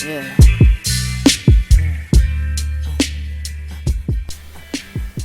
Yeah.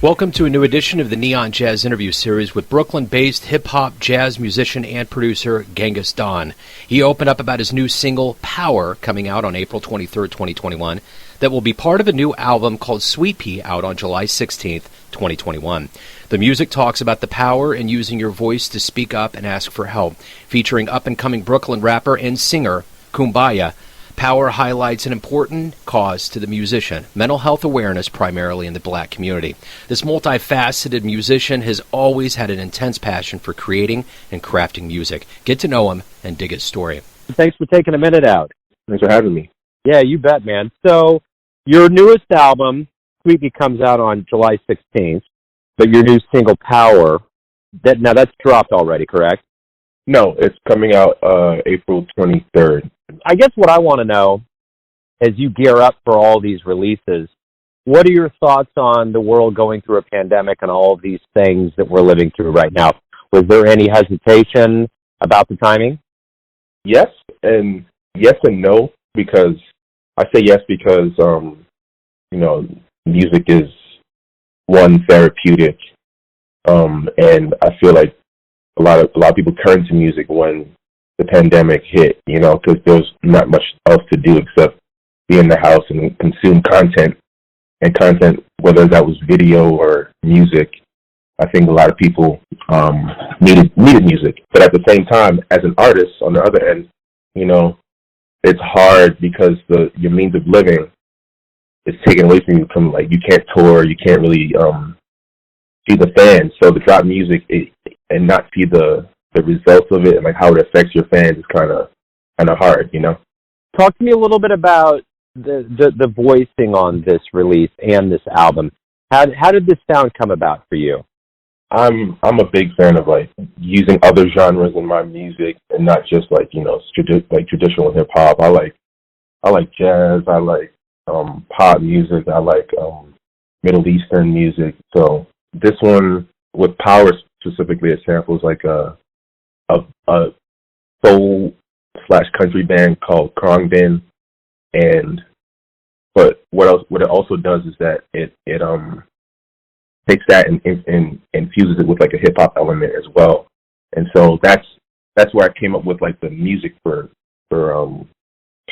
Welcome to a new edition of the Neon Jazz interview series with Brooklyn-based hip-hop jazz musician and producer Gengis Don. He opened up about his new single, Power, coming out on April 23rd, 2021, that will be part of a new album called Sweet Pea out on July 16th, 2021. The music talks about the power in using your voice to speak up and ask for help. Featuring up-and-coming Brooklyn rapper and singer Kumbaya, Power highlights an important cause to the musician, mental health awareness primarily in the black community. This multifaceted musician has always had an intense passion for creating and crafting music. Get to know him and dig his story. Thanks for taking a minute out. Thanks for having me. Yeah, you bet, man. So your newest album, Sweet Pea, comes out on July 16th, but your new single, Power, that's dropped already, correct? No, it's coming out April 23rd. I guess what I want to know, as you gear up for all these releases, what are your thoughts on the world going through a pandemic and all of these things that we're living through right now? Was there any hesitation about the timing? Yes and no, because I say yes because music is one therapeutic, and I feel like a lot of people turn to music when the pandemic hit, because there's not much else to do except be in the house and consume content. And content, whether that was video or music, I think a lot of people needed music. But at the same time, as an artist, on the other end, it's hard because your means of living is taken away from you. You can't tour, you can't really see the fans. So to drop music and not see the results of it and how it affects your fans is kind of hard, Talk to me a little bit about the voicing on this release and this album. How did this sound come about for you? I'm a big fan of using other genres in my music and not just traditional hip hop. I like jazz. I like pop music. I like Middle Eastern music. So this one with Power specifically, it samples a soul / country band called Khruangbin, but what it also does is that it takes that and infuses it with a hip hop element as well, and so that's where I came up with the music for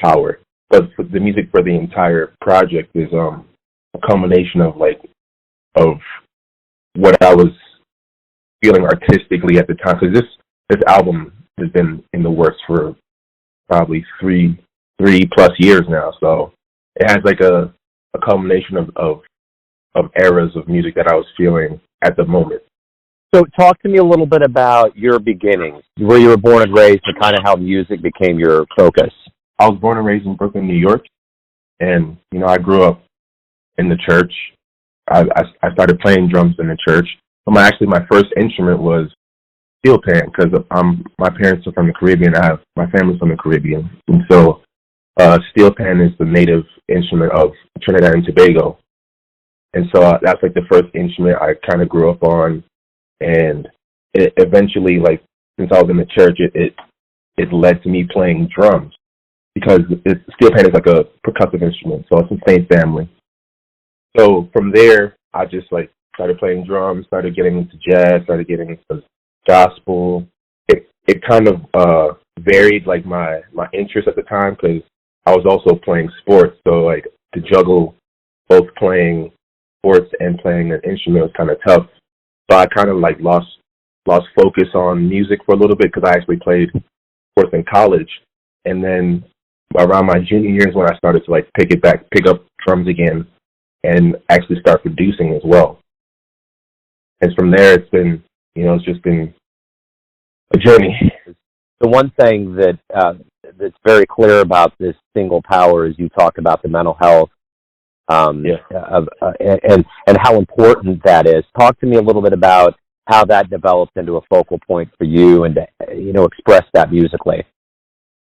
Power. But the music for the entire project is a combination of what I was feeling artistically at the time, because this album has been in the works for probably three plus years now. So it has a combination of eras of music that I was feeling at the moment. So talk to me a little bit about your beginnings, where you were born and raised, and kind of how music became your focus. I was born and raised in Brooklyn, New York, and I grew up in the church. I started playing drums in the church. My first instrument was steel pan, because my parents are from the Caribbean. My family's from the Caribbean, and so steel pan is the native instrument of Trinidad and Tobago, and so that's the first instrument I kind of grew up on. And it eventually, since I was in the church, it led to me playing drums, because steel pan is a percussive instrument, so it's the same family. So from there, I just started playing drums, started getting into jazz, started getting into gospel. It kind of varied my interest at the time, because I was also playing sports. So to juggle both playing sports and playing an instrument was kind of tough. So I kind of lost focus on music for a little bit, because I actually played sports in college. And then around my junior years, when I started to pick up drums again and actually start producing as well. And from there, it's been, it's just been a journey. The one thing that's very clear about this single Power is you talk about the mental health, and how important that is. Talk to me a little bit about how that developed into a focal point for you, and to, express that musically.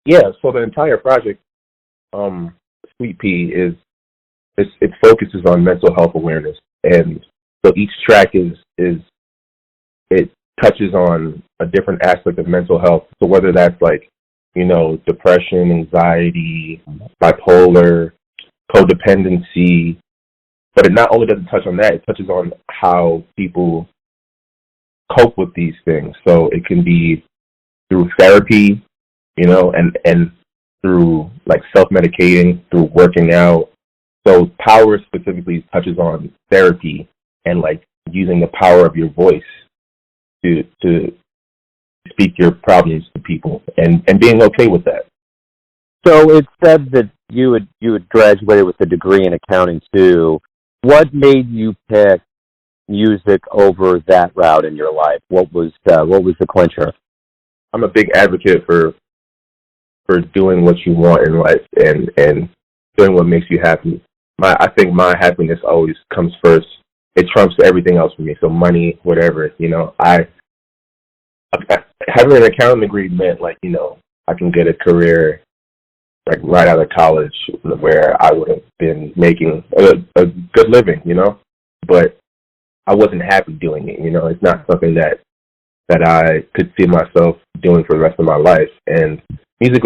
Yeah. So the entire project, Sweet Pea, it focuses on mental health awareness, and so each track it touches on a different aspect of mental health. So whether that's depression, anxiety, bipolar, codependency. But it not only doesn't touch on that, it touches on how people cope with these things. So it can be through therapy, and through like self-medicating, through working out. So power specifically touches on therapy and like using the power of your voice to speak your problems to people and being okay with that. So it said that you had graduated with a degree in accounting too. What made you pick music over that route in your life? What was the clincher? I'm a big advocate for doing what you want in life and doing what makes you happy. I think my happiness always comes first. It trumps everything else for me. So money, whatever, having an accounting degree meant like, I can get a career like right out of college where I would have been making a good living, but I wasn't happy doing it. It's not something that I could see myself doing for the rest of my life. And music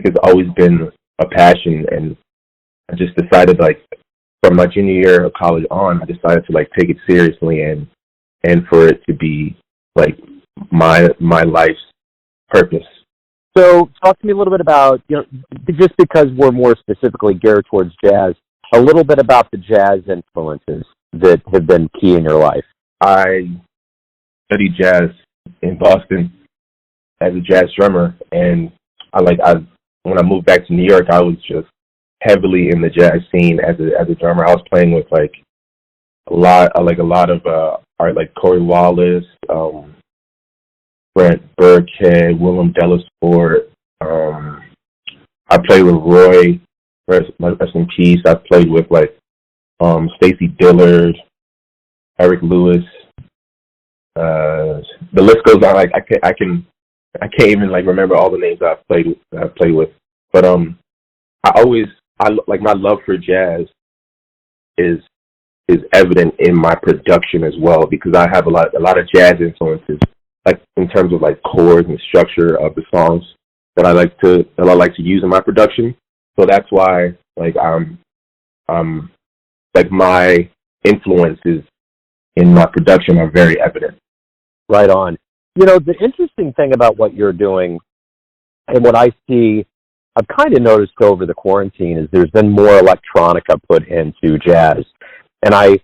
has always been a passion. And I just decided, like, from my junior year of college on, I decided to like take it seriously and for it to be like my life's purpose. So talk to me a little bit about, just because we're more specifically geared towards jazz, a little bit about the jazz influences that have been key in your life. I studied jazz in Boston as a jazz drummer, and when I moved back to New York, I was just heavily in the jazz scene as a drummer. I was playing with like a lot of art, like Corey Wallace, Brent Burkhead, Willem Delasport. I played with Roy, rest in peace. I played with like Stacy Dillard, Eric Lewis. The list goes on. Like I can't even like remember all the names I've played with. But my love for jazz is evident in my production as well, because I have a lot of jazz influences, like in terms of like chords and structure of the songs that I like to use in my production. So that's why like like my influences in my production are very evident. Right on. The interesting thing about what you're doing and what I see, I've kind of noticed over the quarantine, is there's been more electronica put into jazz. And I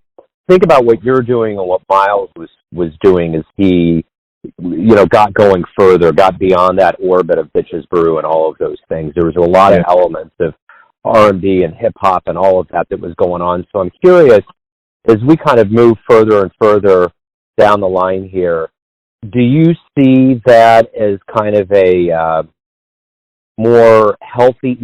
think about what you're doing and what Miles was doing as he, got going further, got beyond that orbit of Bitches Brew and all of those things. There was a lot of elements of R&B and hip-hop and all of that was going on. So I'm curious, as we kind of move further and further down the line here, do you see that as kind of a more healthy,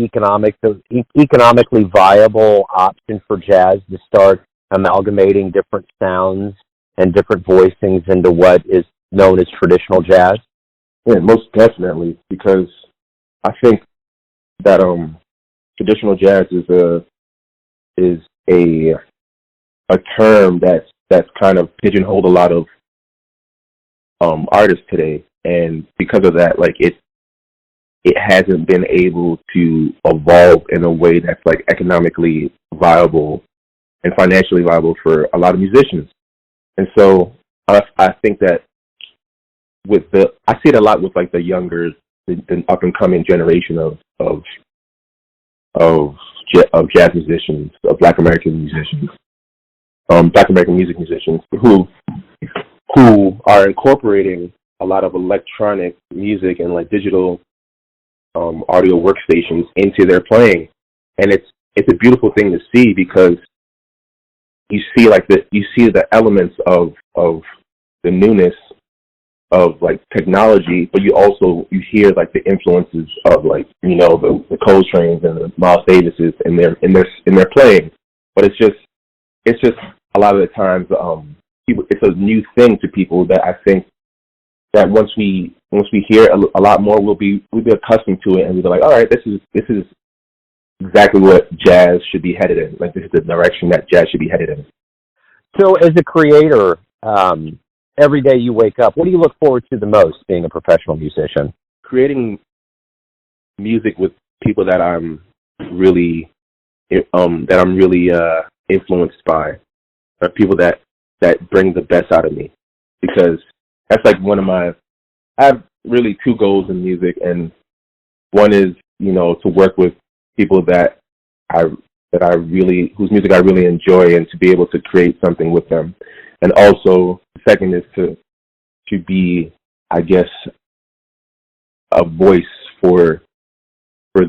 economically viable option for jazz to start amalgamating different sounds and different voicings into what is known as traditional jazz? Yeah, most definitely, because I think that traditional jazz is a term that's kind of pigeonholed a lot of artists today, and because of that, like it hasn't been able to evolve in a way that's like economically viable and financially viable for a lot of musicians. And so I think that I see it a lot with like the younger, the up and coming generation of jazz musicians, of Black American musicians, Black American music musicians who are incorporating a lot of electronic music and like digital audio workstations into their playing. And it's a beautiful thing to see, because you see the elements of the newness of like technology, but you hear like the influences of like the Coltrane's and the Miles Davises in their playing. But it's just a lot of the times it's a new thing to people that I think that once we hear a lot more, we'll be accustomed to it, and we'll be like, all right, this is exactly what jazz should be headed in. Like, this is the direction that jazz should be headed in. So as a creator, every day you wake up, what do you look forward to the most being a professional musician? Creating music with people that I'm really influenced by, or people that bring the best out of me, because that's like one of my. I have really two goals in music, and one is, you know, to work with people that I really, whose music I really enjoy, and to be able to create something with them. And also, the second is to be, I guess, a voice for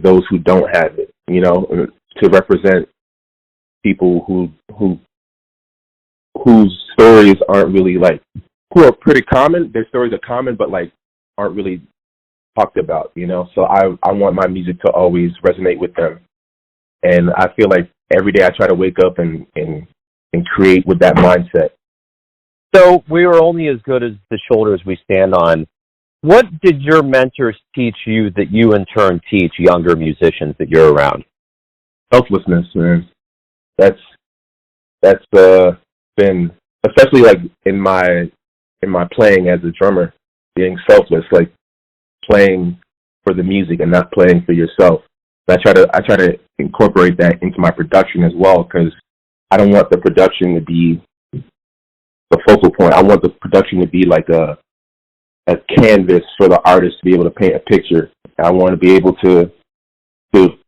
those who don't have it, you know, to represent people whose stories aren't really like, who are pretty common. Their stories are common, but like aren't really talked about, you know. So I want my music to always resonate with them. And I feel like every day I try to wake up and create with that mindset. So we are only as good as the shoulders we stand on. What did your mentors teach you that you in turn teach younger musicians that you're around? Selflessness, man. That's been, especially like in my playing as a drummer, being selfless, like playing for the music and not playing for yourself. I try to incorporate that into my production as well, because I don't want the production to be the focal point. I want the production to be like a canvas for the artist to be able to paint a picture. I want to be able to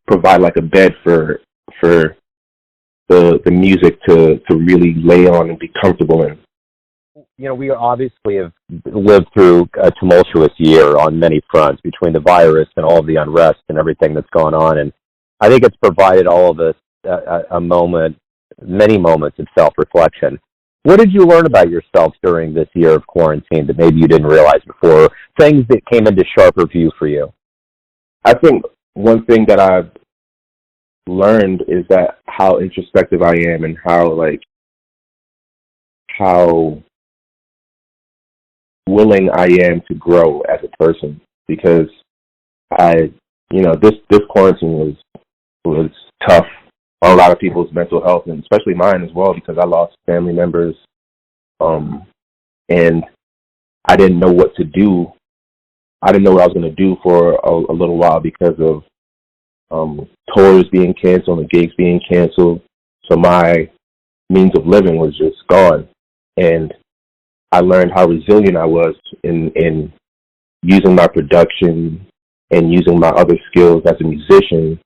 provide like a bed for the music to really lay on and be comfortable in. You know, we obviously have lived through a tumultuous year on many fronts, between the virus and all of the unrest and everything that's gone on. And I think it's provided all of us a moment, many moments of self-reflection. What did you learn about yourself during this year of quarantine that maybe you didn't realize before? Things that came into sharper view for you? I think one thing that I've learned is that how introspective I am, and how willing I am to grow as a person, because this quarantine was tough on a lot of people's mental health, and especially mine as well, because I lost family members, and I didn't know what to do. I didn't know what I was going to do for a little while, because of tours being canceled and gigs being canceled. So my means of living was just gone, and I learned how resilient I was in using my production and using my other skills as a musician,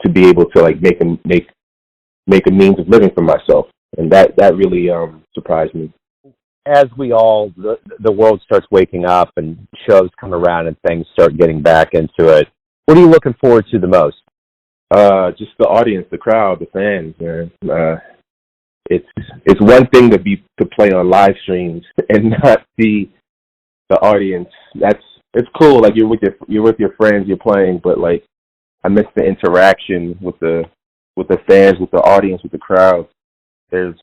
to be able to like make a means of living for myself, and that really surprised me. As we all, the world starts waking up and shows come around and things start getting back into it, what are you looking forward to the most? Just the audience, the crowd, the fans, man. It's one thing to play on live streams and not see the audience. It's cool. Like you're with your friends, you're playing, but like I miss the interaction with the fans, with the audience, with the crowd. There's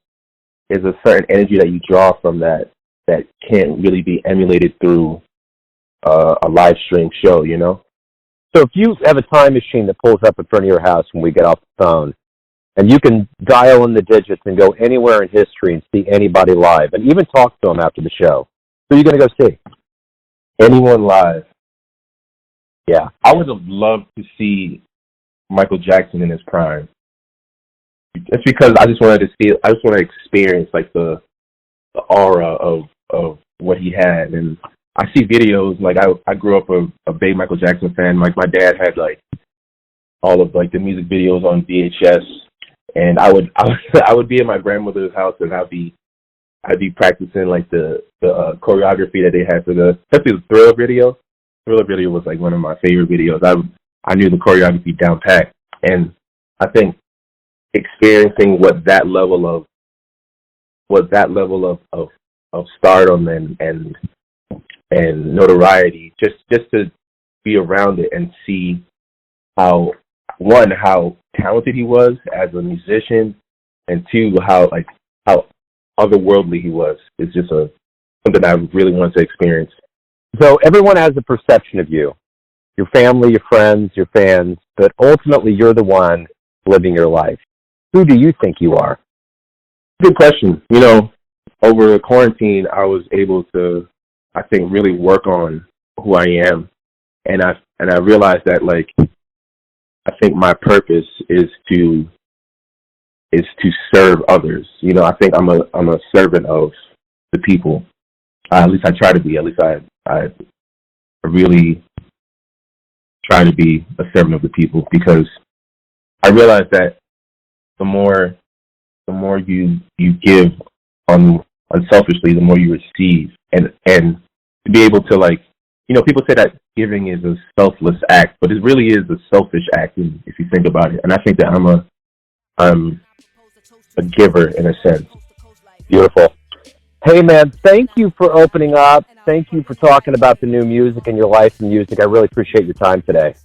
a certain energy that you draw from that can't really be emulated through a live stream show, you know? So if you have a time machine that pulls up in front of your house when we get off the phone, and you can dial in the digits and go anywhere in history and see anybody live, and even talk to them after the show, who are you going to go see? Anyone live. Yeah. I would have loved to see Michael Jackson in his prime. It's because I just want to experience like the aura of what he had. And I see videos, like I grew up a big Michael Jackson fan. Like my dad had like all of like the music videos on VHS, and I would be at my grandmother's house, and I'd be practicing like the choreography that they had for especially the Thriller video. Thriller video was like one of my favorite videos. I knew the choreography down pat, and I think experiencing what that level of stardom and notoriety, just to be around it and see how talented he was as a musician, and two, how otherworldly he was, is just something I really want to experience. So everyone has a perception of you, your family, your friends, your fans, but ultimately you're the one living your life. Who do you think you are? Good question. You know, over quarantine, I was able to, I think, really work on who I am, and And I realized that, like, I think my purpose is to serve others. You know, I think I'm a servant of the people. At least I try to be. At least I really try to be a servant of the people, because I realize that the more you give unselfishly, the more you receive, and to be able to, like, you know, people say that giving is a selfless act, but it really is a selfish act if you think about it. And I think that I'm a giver in a sense. Beautiful. Hey, man, thank you for opening up. Thank you for talking about the new music and your life in music. I really appreciate your time today.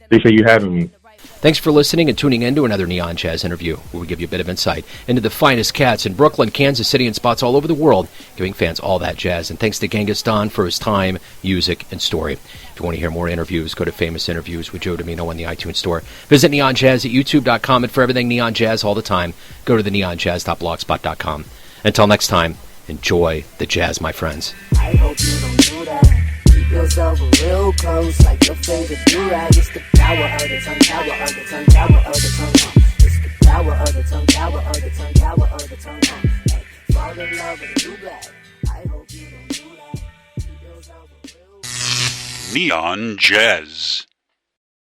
Appreciate you having me. Thanks for listening and tuning in to another Neon Jazz interview, where we give you a bit of insight into the finest cats in Brooklyn, Kansas City, and spots all over the world, giving fans all that jazz. And thanks to Gengis Don for his time, music, and story. If you want to hear more interviews, go to Famous Interviews with Joe Domino on the iTunes Store. Visit Neon Jazz at youtube.com, and for everything Neon Jazz all the time, go to the neonjazz.blogspot.com. Until next time, enjoy the jazz, my friends. I hope you don't do that. Keep yourself real close, like your favorite do-rag. It's the power of the tongue, power of the tongue, power of the tongue. It's the power of the tongue, power of the tongue, power of the tongue. Hey, fall in love with a new black. I hope you don't do that. Keep yourself real close. Neon Jazz.